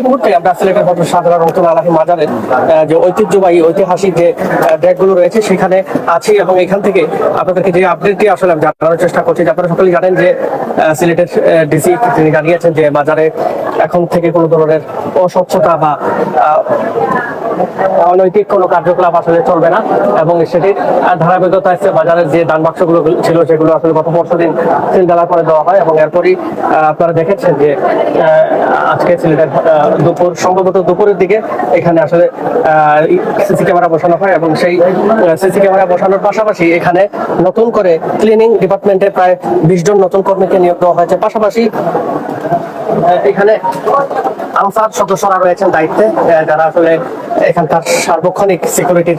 এই মুহূর্তে আমরা সিলেটের হযরত শাহজালাল রহমাতুল্লাহ আলাইহি মাজারের যে ঐতিহ্যবাহী ঐতিহাসিক যে ডেকগুলো রয়েছে সেখানে আছি এবং এখান থেকে আপনাদেরকে যে আপডেটটি আসলে আমি জানানোর চেষ্টা করছি। আপনারা সকলেই জানেন যে সিলেটের ডিসি তিনি জানিয়েছেন যে মাজারে এখন থেকে কোনো ধরনের অস্বচ্ছতা বা অনৈতিক কোনো কার্যকলাপ আসলে চলবে না এবং সেটির ধারাবাহিকতা আছে। বাজারের যে দান বাক্সগুলো ছিল সেগুলো আসলে গত পরশুদিন সিলগালা করে দেওয়া হয় এবং এরপরই আপনারা দেখেছেন যে আজকে সিলেটের সম্ভবত দুপুরের দিকে এখানে আসলে সিসি ক্যামেরা বসানো হয় এবং সেই সিসি ক্যামেরা বসানোর পাশাপাশি এখানে নতুন করে ক্লিনিং ডিপার্টমেন্টে প্রায় 20 জন নতুন কর্মীকে নিয়োগ দেওয়া হয়েছে। পাশাপাশি এখানে আনসার সদস্যরা রয়েছেন দায়িত্বে, যারা আসলে এখানকার সার্বক্ষণিক সিকিউরিটির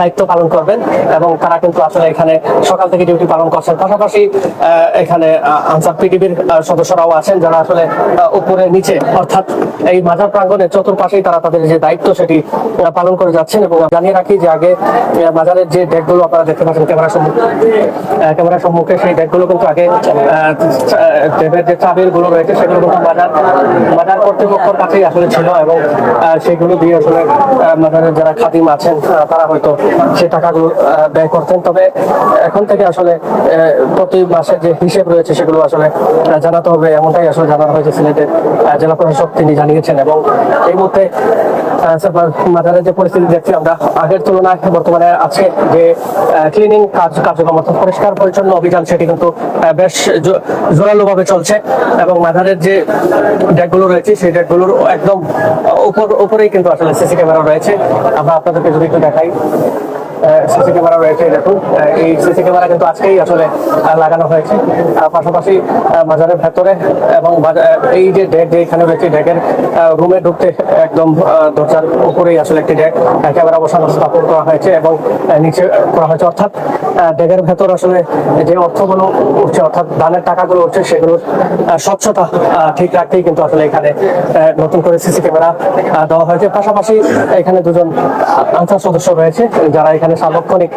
দায়িত্ব পালন করবেন এবং তারা কিন্তু আসলে এখানে সকাল থেকে ডিউটি পালন করছেন। পাশাপাশি এখানে আনসার পিডিবির সদস্যরাও আছেন, যারা আসলে উপরে নিচে অর্থাৎ এই মাজার প্রাঙ্গণে চতুর্পাশেই তারা তাদের যে দায়িত্ব সেটি পালন করে যাচ্ছেন। এবং জানিয়ে রাখি যে আগে মাজারের যে ডেকগুলো আপনারা দেখতে পাচ্ছেন ক্যামেরার সম্মুখে, সেই ডেকগুলো কিন্তু আগে ডেকের যে চাবির গুলো রয়েছে সেগুলো কিন্তু মাজার কর্তৃপক্ষের কাছেই আসলে ছিল এবং সেগুলো দিয়ে আসলে মাজারের যারা খাদিম আছেন তারা হয়তো সে টাকাগুলো ব্যয় করতেন। তবে এখন থেকে আসলে প্রতি মাসের যে হিসেব রয়েছে সেগুলো আসলে জানাতে হবে, এমনটাই আসলে জানানো হয়েছে সিলেটের জেলা প্রশাসক তিনি জানিয়েছেন। এবং এই মুহূর্তে মাজারের যে পরিস্থিতি দেখছি আমরা আগের তুলনায় বর্তমানে আছে যে ক্লিনিং কার্যক্রম অর্থাৎ পরিষ্কার পরিচ্ছন্ন অভিযান সেটি কিন্তু বেশ জোরালোভাবে চলছে এবং মাজারের যে ডেকগুলো রয়েছে সেই ডেকগুলোর একদম উপরেই কিন্তু আসলে সিসি ক্যামেরা রয়েছে। আমরা আপনাদেরকে যদি একটু দেখাই, সিসি ক্যামেরা রয়েছে, দেখুন এই সিসি ক্যামেরা কিন্তু আজকেই আসলে লাগানো হয়েছে। পাশাপাশি মাজারের ভেতরে এবং এই যে ডেক যে এখানে রয়েছে ডেকের রুমে ঢুকতে একদম দরজার উপরেই আসলে একটি ডেক ক্যামেরা বসানো স্থাপন করা হয়েছে এবং নিচে করা হয়েছে, অর্থাৎ ডেকের ভেতর আসলে যে অর্থগুলো উঠছে অর্থাৎ দানের টাকাগুলো উঠছে সেগুলোর স্বচ্ছতা ঠিক রাখতেই কিন্তু আসলে এখানে নতুন করে সিসি ক্যামেরা দেওয়া হয়েছে। পাশাপাশি এখানে দুজন আনসার সদস্য রয়েছে যারা এখানে সার্বক্ষণিক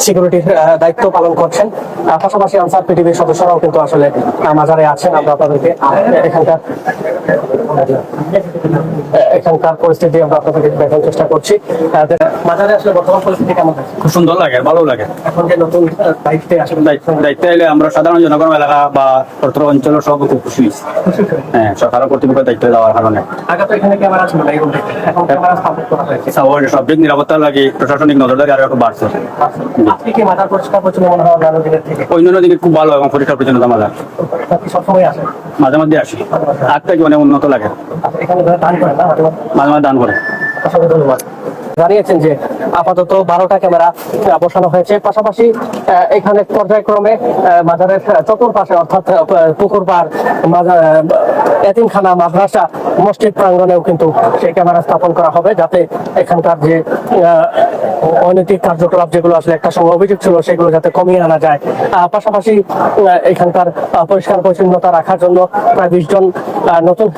সিকিউরিটির দায়িত্ব পালন করছেন। পাশাপাশি আনসার পিটিভির সদস্যরাও কিন্তু আসলে মাজারে আছেন। আমরা আপনাদেরকে এখানকার পরিস্থিতি আমরা আপনাদেরকে দেখানোর চেষ্টা করছি। মাজারে আসলে বর্তমান পরিস্থিতি কেমন? খুব সুন্দর লাগে, ভালো লাগে। এখন যে নতুন দায়িত্বে আসলে দায়িত্বে এলে আমরা সাধারণ জনগণ এলাকা বা অঞ্চলের সব খুব খুশি হয়েছি। হ্যাঁ, সরকার কর্তৃপক্ষের দায়িত্ব দেওয়ার কারণে আগে তো এখানে ক্যামেরা ছিল না, এখন ক্যামেরা স্থাপন করা হয়েছে। সব দিক নিরাপত্তা লাগে প্রশাসনিক নজরদারি আরো একটু বাড়ছে। আপনি কি মাজার পরিষ্কার পরিচ্ছন্ন মনে হয় অন্যান্য দিনের থেকে? অন্যান্য দিকে খুব ভালো এবং পরিষ্কার পরিচ্ছন্নতা মাজার সবসময় আসে? মাঝে মধ্যে আসি, আর থেকে অনেক উন্নত লাগে। এখানে দান করেন না? মাঝে মাঝে দান করে। অসংখ্য ধন্যবাদ। জানিয়েছেন যে আপাতত 12টা ক্যামেরা বসানো হয়েছে। পাশাপাশি এখানে পর্যায়ক্রমে মাজারের চতুর্পাশে অর্থাৎ পুকুর পাড়, এতিমখানা, মাদ্রাসা, মসজিদ প্রাঙ্গণেও কিন্তু সেই ক্যামেরা স্থাপন করা হবে, যাতে এখানকার যে অনৈতিক কার্যকলাপ যেগুলো আসলে একটা সময় অভিযোগ ছিল সেগুলো যাতে কমিয়ে আনা যায়। পাশাপাশি এখানকার পরিষ্কার পরিচ্ছন্নতা রাখার জন্য প্রায় 20 জন নতুন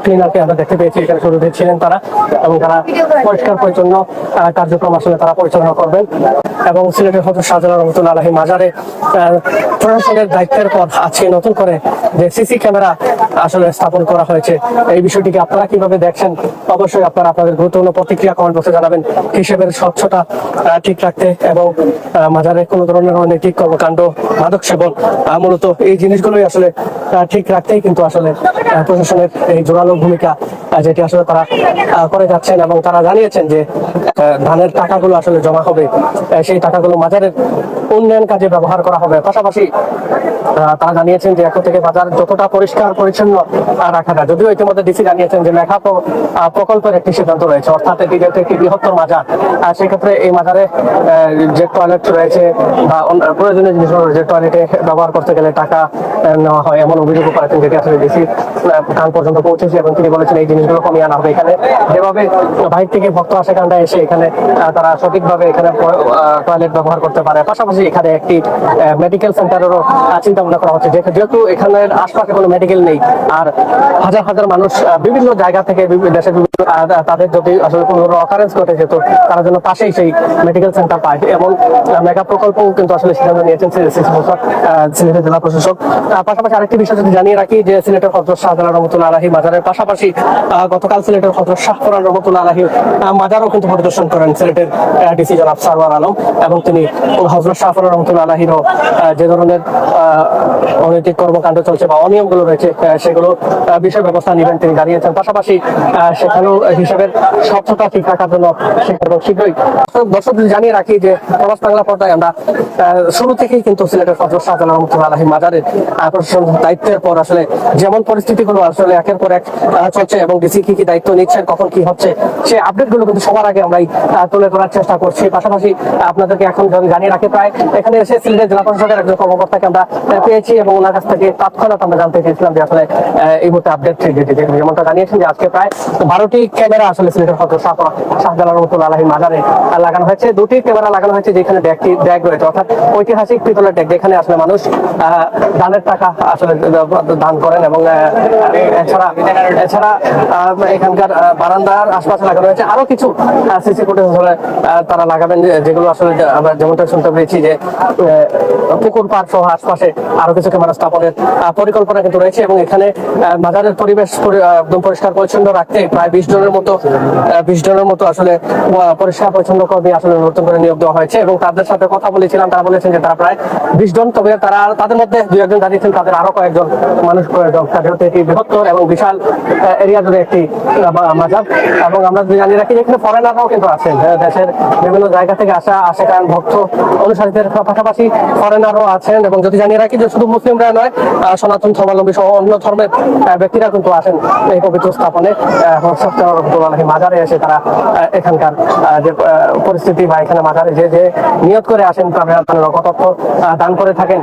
ক্লিনারকে আমরা দেখতে পেয়েছি এখানে শুরুতে ছিলেন তারা, এবং তারা পরিষ্কার পরিচ্ছন্ন কার্যক্রম আসলে তারা পরিচালনা করবেন। এবং সিলেটের হযরত শাহজালাল রহমাতুল্লাহ আলাইহি মাজারে প্রশাসনের দায়িত্বের পর আজকে নতুন করে যে সিসি ক্যামেরা আসলে স্থাপন করা হয়েছে, এই বিষয়টিকে আপনারা কিভাবে দেখছেন অবশ্যই আপনারা আপনাদের গুরুত্বপূর্ণ প্রতিক্রিয়া কমেন্ট বক্সে জানাবেন। হিসেবের স্বচ্ছতা ঠিক রাখতে এবং মাজারে কোনো ধরনের অনৈতিক কর্মকাণ্ড, মাদক সেবন, মূলত এই জিনিসগুলোই আসলে ঠিক রাখতেই কিন্তু আসলে প্রশাসনের এই জোরালো ভূমিকা যেটি আসলে তারা করে যাচ্ছেন। এবং তারা জানিয়েছেন যে ধানের টাকাগুলো আসলে জমা হবে, সেই টাকাগুলো মাজারের উন্নয়ন কাজে ব্যবহার করা হবে। পাশাপাশি তারা জানিয়েছেন যে এখন থেকে বাজার যতটা পরিষ্কার পরিচ্ছন্ন রাখা যায়, যদিও ইতিমধ্যে ডিসি জানিয়েছেন যে মেঘা প্রকল্পের একটি সিদ্ধান্ত রয়েছে, অর্থাৎ এটি যেহেতু একটি বৃহত্তর মাজার, সেক্ষেত্রে এই মাজারে যে টয়লেট রয়েছে বা প্রয়োজনীয় জিনিসগুলো যে টয়লেটে ব্যবহার করতে গেলে টাকা নেওয়া হয় এমন অভিযোগ করেছেন, যেটি আসলে ডিসি কান পর্যন্ত পৌঁছেছে এবং তিনি বলেছেন এই জিনিসগুলো কমিয়ে আনা হবে। এখানে যেভাবে বাইরে থেকে ভক্ত আসে কান্ডা এসে এখানে তারা সঠিকভাবে এখানে টয়লেট ব্যবহার করতে পারে। পাশাপাশি এখানে একটি মেডিকেল সেন্টারেরও চিন্তা চিন্তা ভাবনা করা হচ্ছে যেহেতু এখানের আশপাশে কোনো মেডিকেল নেই, আর হাজার হাজার মানুষ বিভিন্ন জায়গা থেকে দেশের বিভিন্ন তাদের যদি আসলে কোনো অকারেন্স ঘটে যেত, তারা যেন পাশেই সেই মেডিকেল সেন্টার পায়, এবং মেগা প্রকল্পও কিন্তু আসলে সিদ্ধান্ত নিয়েছেন সিলেটের জেলা প্রশাসক। পাশাপাশি আরেকটি বিষয় যদি জানিয়ে রাখি যে সিলেটের হযরত শাহজালাল রহমতুল্লাহ আলাইহি মাজারের পাশাপাশি গতকাল সিলেটের হযরত শাহপুরান রহমতুল্লাহ আলাইহি মাজারও কিন্তু পরিদর্শন করেন সিলেটের ডিসি জনাব সারওয়ার আলম, এবং তিনি হযরত শাহপুরান রহমতুল্লাহ আলাইহিরও যে ধরনের অনৈতিক কর্মকাণ্ড চলছে বা অনিয়মগুলো রয়েছে সেগুলো বিষয় ব্যবস্থা নেবেন তিনি জানিয়েছেন। পাশাপাশি সেখানেও হিসাবের স্বচ্ছতা ঠিক রাখার জন্য এবং শীঘ্রই দর্শক জানিয়ে রাখি যে প্রবাস বাংলা পর্দায় আমরা শুরু থেকেই কিন্তু সিলেটের হযরত শাহজালাল রহমতুল্লাহ আলাইহি মাজারের প্রশাসন দায়িত্বের পর আসলে যেমন পরিস্থিতিগুলো আসলে একের পর এক চলছে এবং ডিসি কি দায়িত্ব নিচ্ছেন, কখন কি হচ্ছে, সেই আপডেটগুলো কিন্তু সবার আগে আমরাই তুলে ধরার চেষ্টা করছি। পাশাপাশি আপনাদেরকে এখন জানিয়ে রাখি, প্রায় এখানে এসে সিলেটের জেলা প্রশাসকের একজন কর্মকর্তাকে আমরা পেয়েছি এবং ওনার কাছ থেকে তৎক্ষণাৎ আমরা জানতে চেয়েছিলাম যে আসলে এই মুহূর্তে আপডেট যেমনটা জানিয়েছেন যে আজকে প্রায় 12টি ক্যামেরা আসলে সিলেটের হযরত শাহজালাল রহমতুল্লাহ আলাইহি মাজারে লাগানো হয়েছে। 2টি ক্যামেরা লাগানো হয়েছে যেখানে ড্যাগ রয়েছে, অর্থাৎ ঐতিহাসিক পিতলের ড্যাগ, যেখানে আসলে মানুষ দানের টাকা আসলে দান করেন, এবং এছাড়া এখানকার বারান্দার আশপাশে লাগানো হয়েছে আরো কিছু সিসি ফুটেজ আসলে তারা লাগাবেন, যেগুলো আসলে আমরা যেমনটা শুনতে পেরেছি যে পুকুর পাড় সহ আশপাশে আরো কিছু ক্যামেরা স্থাপনের পরিকল্পনা কিন্তু রয়েছে। এবং এখানে মাজারের পরিবেশ একদম পরিষ্কার পরিচ্ছন্ন রাখতে প্রায় 20 জনের মতো আসলে পরিষ্কার পরিচ্ছন্ন কর্মী আসলে নতুন করে নিয়োগ দেওয়া হয়েছে, এবং তাদের সাথে কথা বলেছিলাম, তারা বলেছেন যে তারা প্রায় 20 জন, তবে তাদের মধ্যে 2-1 জানিয়েছেন তাদের আরো কয়েকজন মানুষ প্রয়োজন, যেহেতু এটি বৃহত্তর এবং বিশাল এরিয়া জুড়ে একটি মাজার। এবং আমরা জানিয়ে রাখি এখানে ফরেনাররাও কিন্তু আছেন, দেশের বিভিন্ন জায়গা থেকে আসে কারণ ভক্ত অনুসারীদের পাশাপাশি ফরেনারও আছেন। এবং যদি জানিয়ে রাখি যে শুধু মুসলিমরা নয়, সনাতন ধর্মাবলম্বী সহ অন্য ধর্মের ব্যক্তিরা কিন্তু আসেন এই পবিত্র স্থাপনে মাজারে এসে তারা এখানকার যে পরিস্থিতি বা এখানে মাজারে যে নিয়ত করে আসেন তারা নগদত্ব দান করে থাকেন,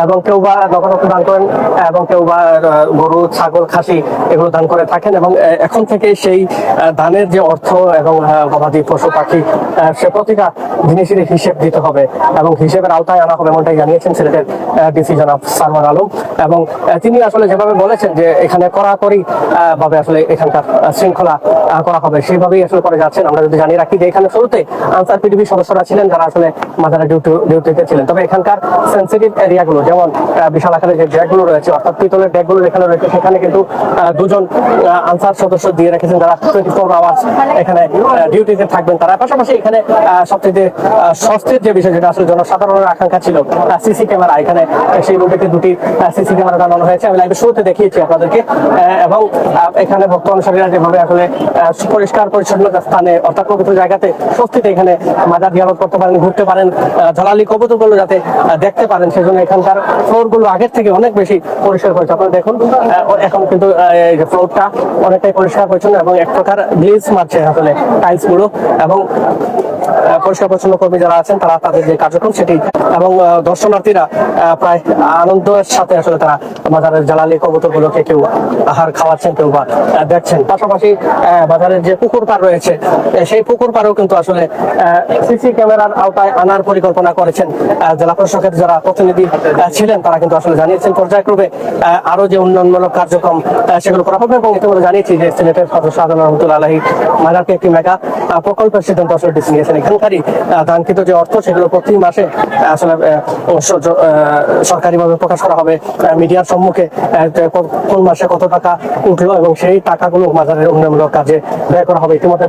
এবং কেউ বা নগদত্ব দান করেন, এবং কেউ বা গরু, ছাগল, খাসি এগুলো দান করে থাকেন। এবং এখন থেকে সেই দানের যে অর্থ এবং গবাদি পশু পাখি সে প্রতিটা জিনিসের হিসেব দিতে হবে এবং হিসেবের আওতায় আনা হবে, এমনটাই জানিয়েছেন সিলেটের ডিসি জনাব সারওয়ার আলম। এবং তিনি আসলে যেভাবে বলেছেন যে এখানে কড়াকড়ি ভাবে আসলে এখানকার শৃঙ্খলা করা হবে, সেইভাবেই আসলে করে যাচ্ছেন। আমরা যদি জানিয়ে রাখি যে এখানে শুরুতে আনসার পিডিবি সদস্যরা ছিলেন যারা আসলে মাজারে ডিউটিতে ছিলেন, তবে এখানকার সেন্সিটিভ এরিয়াগুলো যেমন বিশাল আকারে যে ড্যাগগুলো রয়েছে, অর্থাৎ পিতলের ড্যাগগুলো যেখানে রয়েছে সেখানে কিন্তু 2 জন আনসার সদস্য দিয়ে রেখেছেন যারা 24 আওয়ার্স এখানে ডিউটিতে থাকবেন। তারা পাশাপাশি এখানে সবচেয়ে স্বস্তির যে বিষয়, যেটা আসলে জনসাধারণের আকাঙ্ক্ষা ছিল, সিসি ক্যামেরা, এখানে সেই রুটেতে 2টি সিসি ক্যামেরা টানানো হয়েছে। আমি লাইভে শুরুতে দেখিয়েছি আপনাদেরকে। এবং এখানে ভক্ত অনুসারীরা যেভাবে আসলে পরিষ্কার পরিচ্ছন্ন স্থানে অর্থাৎ পবিত্র জায়গাতে স্বস্তিতে এখানে মাজার জিয়ারত করতে পারেন, ঘুরতে পারেন, জ্বালালি কবুতরগুলো যাতে দেখতে পারেন, সেজন্য এখানকার ফ্লোরগুলো আগের থেকে অনেক বেশি পরিষ্কার করেছে। আপনারা দেখুন এখন কিন্তু এই যে ফ্লোরটা অনেকটাই পরিষ্কার পরিচ্ছন্ন এবং এক প্রকার গ্লেজ মারছে আসলে টাইলস গুলো, এবং পরিষ্কার পরিচ্ছন্ন কর্মী যারা আছেন তারা তাদের যে কার্যক্রম সেটি, এবং দর্শনার্থীরা প্রায় আনন্দের সাথে আসলে তারা বাজারের জ্বালালি কবুতর গুলোকে কেউ আহার খাওয়াচ্ছেন, কেউ বা দেখছেন। পাশাপাশি বাজারের যে পুকুর পাড় রয়েছে সেই পুকুর পাড়েও কিন্তু আসলে সিসি ক্যামেরার আওতায় আনার পরিকল্পনা করেছেন জেলা প্রশাসকের যারা প্রতিনিধি ছিলেন, তারা কিন্তু আসলে জানিয়েছেন পর্যায়ক্রমে আরো যে উন্নয়নমূলক কার্যক্রম সেগুলো করা হবে। এবং ইতিমধ্যে জানিয়েছি যে সিলেটের হযরত শাহজালাল রহমতুল্লাহ আলাইহি মাজারকে একটি মেগা প্রকল্পের সিদ্ধান্ত আসলে ডিসি নিয়েছেন। এখানকারই দানকৃত যে অর্থ সেগুলো প্রতি মাসে আসলে সরকারিভাবে প্রকাশ করা হবে মিডিয়ার সম্মুখে, কোন মাসে কত টাকা উঠলো এবং সেই টাকাগুলো মাজারের উন্নয়নমূলক কাজে ব্যয় করা হবে। ইতিমধ্যে